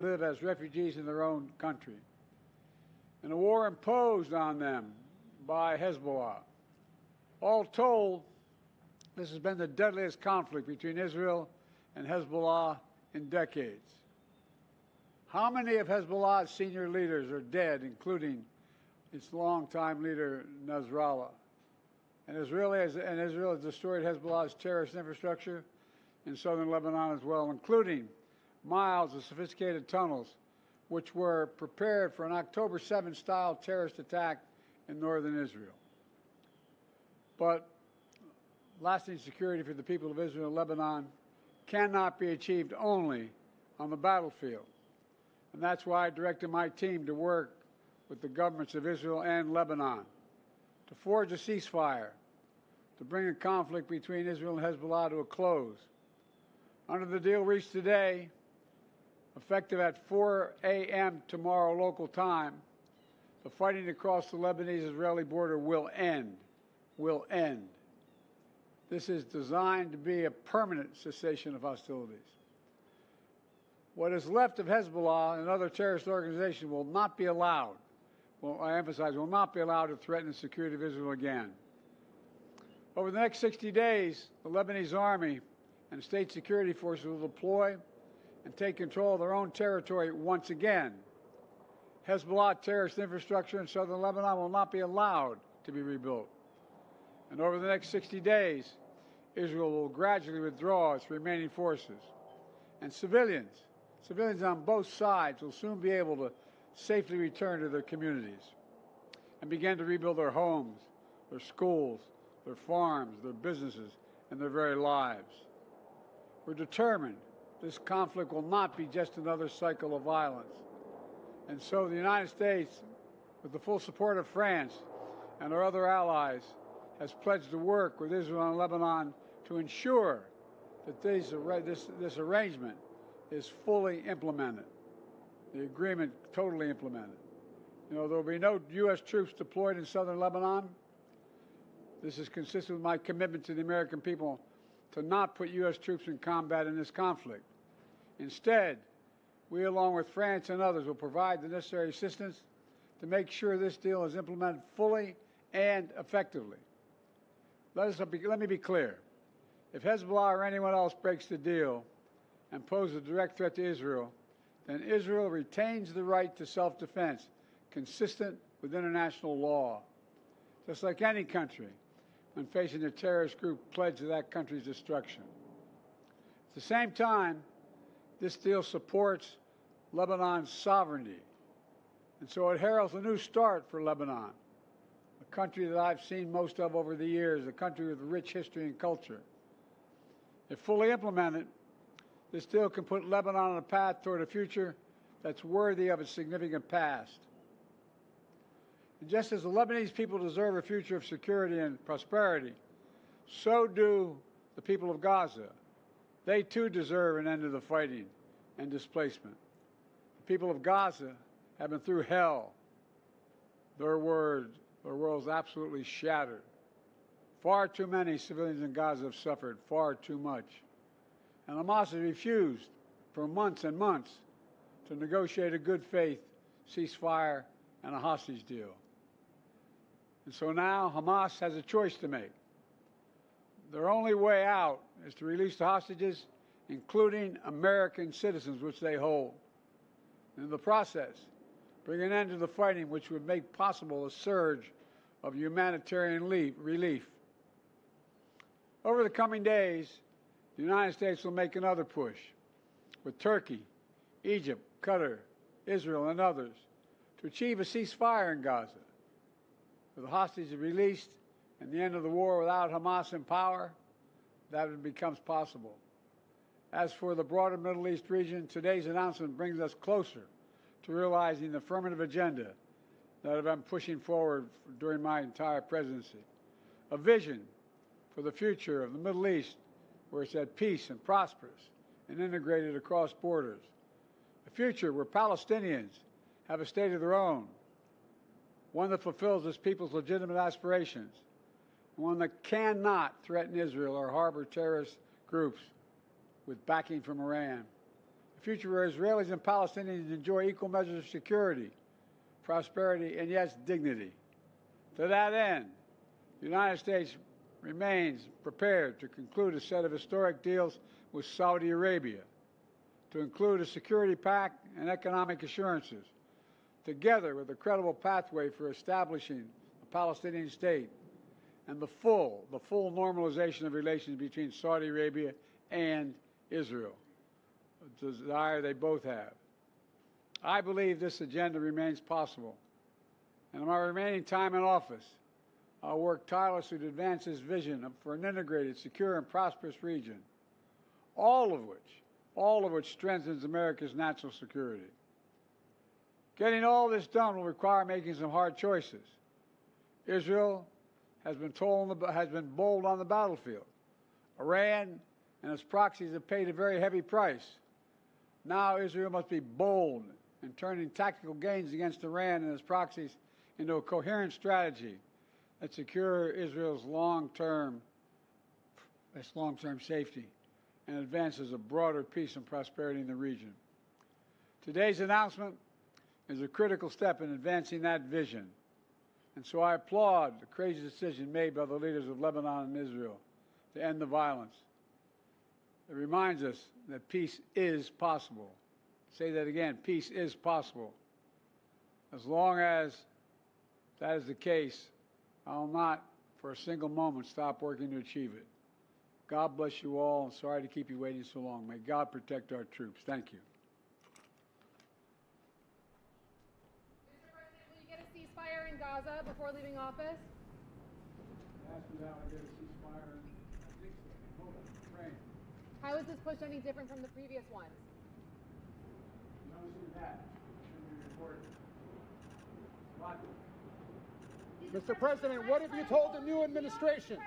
live as refugees in their own country, and a war imposed on them by Hezbollah. All told, this has been the deadliest conflict between Israel and Hezbollah in decades. How many of Hezbollah's senior leaders are dead, including its longtime leader, Nasrallah? And Israel has destroyed Hezbollah's terrorist infrastructure in southern Lebanon as well, including miles of sophisticated tunnels, which were prepared for an October 7 style terrorist attack in northern Israel. But lasting security for the people of Israel and Lebanon cannot be achieved only on the battlefield. And that's why I directed my team to work with the governments of Israel and Lebanon to forge a ceasefire, to bring the conflict between Israel and Hezbollah to a close. Under the deal reached today, effective at 4 a.m. tomorrow local time, the fighting across the Lebanese-Israeli border will end. Will end. This is designed to be a permanent cessation of hostilities. What is left of Hezbollah and other terrorist organizations will not be allowed, I emphasize, will not be allowed to threaten the security of Israel again. Over the next 60 days, the Lebanese army and state security forces will deploy and take control of their own territory once again. Hezbollah terrorist infrastructure in southern Lebanon will not be allowed to be rebuilt. And over the next 60 days, Israel will gradually withdraw its remaining forces. And civilians on both sides will soon be able to safely return to their communities and begin to rebuild their homes, their schools, their farms, their businesses, and their very lives. We're determined this conflict will not be just another cycle of violence. And so the United States, with the full support of France and our other allies, has pledged to work with Israel and Lebanon to ensure that this arrangement is fully implemented, the agreement totally implemented. There will be no U.S. troops deployed in southern Lebanon. This is consistent with my commitment to the American people to not put U.S. troops in combat in this conflict. Instead, we, along with France and others, will provide the necessary assistance to make sure this deal is implemented fully and effectively. Let me be clear. If Hezbollah or anyone else breaks the deal and poses a direct threat to Israel, then Israel retains the right to self-defense consistent with international law, just like any country when facing a terrorist group pledged to that country's destruction. At the same time, this deal supports Lebanon's sovereignty, and so it heralds a new start for Lebanon, a country that I've seen most of over the years, a country with rich history and culture. If fully implemented, this deal can put Lebanon on a path toward a future that's worthy of its significant past. And just as the Lebanese people deserve a future of security and prosperity, so do the people of Gaza. They too deserve an end to the fighting and displacement. The people of Gaza have been through hell. Their world's absolutely shattered. Far too many civilians in Gaza have suffered, far too much. And Hamas has refused for months and months to negotiate a good faith ceasefire and a hostage deal. And so now Hamas has a choice to make. Their only way out is to release the hostages, including American citizens, which they hold. And in the process, bring an end to the fighting, which would make possible a surge of humanitarian relief. Over the coming days, the United States will make another push with Turkey, Egypt, Qatar, Israel, and others to achieve a ceasefire in Gaza. With the hostages released and the end of the war without Hamas in power, that becomes possible. As for the broader Middle East region, today's announcement brings us closer to realizing the affirmative agenda that I've been pushing forward during my entire presidency. A vision for the future of the Middle East where it's at peace and prosperous and integrated across borders. A future where Palestinians have a state of their own, one that fulfills its people's legitimate aspirations, one that cannot threaten Israel or harbor terrorist groups with backing from Iran. a future where Israelis and Palestinians enjoy equal measures of security, prosperity, and yes, dignity. To that end, the United States remains prepared to conclude a set of historic deals with Saudi Arabia, to include a security pact and economic assurances, together with a credible pathway for establishing a Palestinian state and the full normalization of relations between Saudi Arabia and Israel, a desire they both have. I believe this agenda remains possible, and in my remaining time in office, I'll work tirelessly to advance this vision for an integrated, secure, and prosperous region, all of which strengthens America's national security. Getting all this done will require making some hard choices. Israel has been bold on the battlefield. Iran and its proxies have paid a very heavy price. Now Israel must be bold in turning tactical gains against Iran and its proxies into a coherent strategy that secures Israel's long-term safety and advances a broader peace and prosperity in the region. Today's announcement is a critical step in advancing that vision, and so I applaud the crazy decision made by the leaders of Lebanon and Israel to end the violence. It reminds us that peace is possible. Say that again, peace is possible. As long as that is the case, I will not for a single moment stop working to achieve it. God bless you all, and sorry to keep you waiting so long. May God protect our troops. Thank you. Mr. President, will you get a ceasefire in Gaza before leaving office? Ask me how I get a ceasefire. I think so. Hold on. Praying. How is this push any different from the previous ones? Never seen that. Shouldn't be reported. What? Mr. President, what have you told the new administration?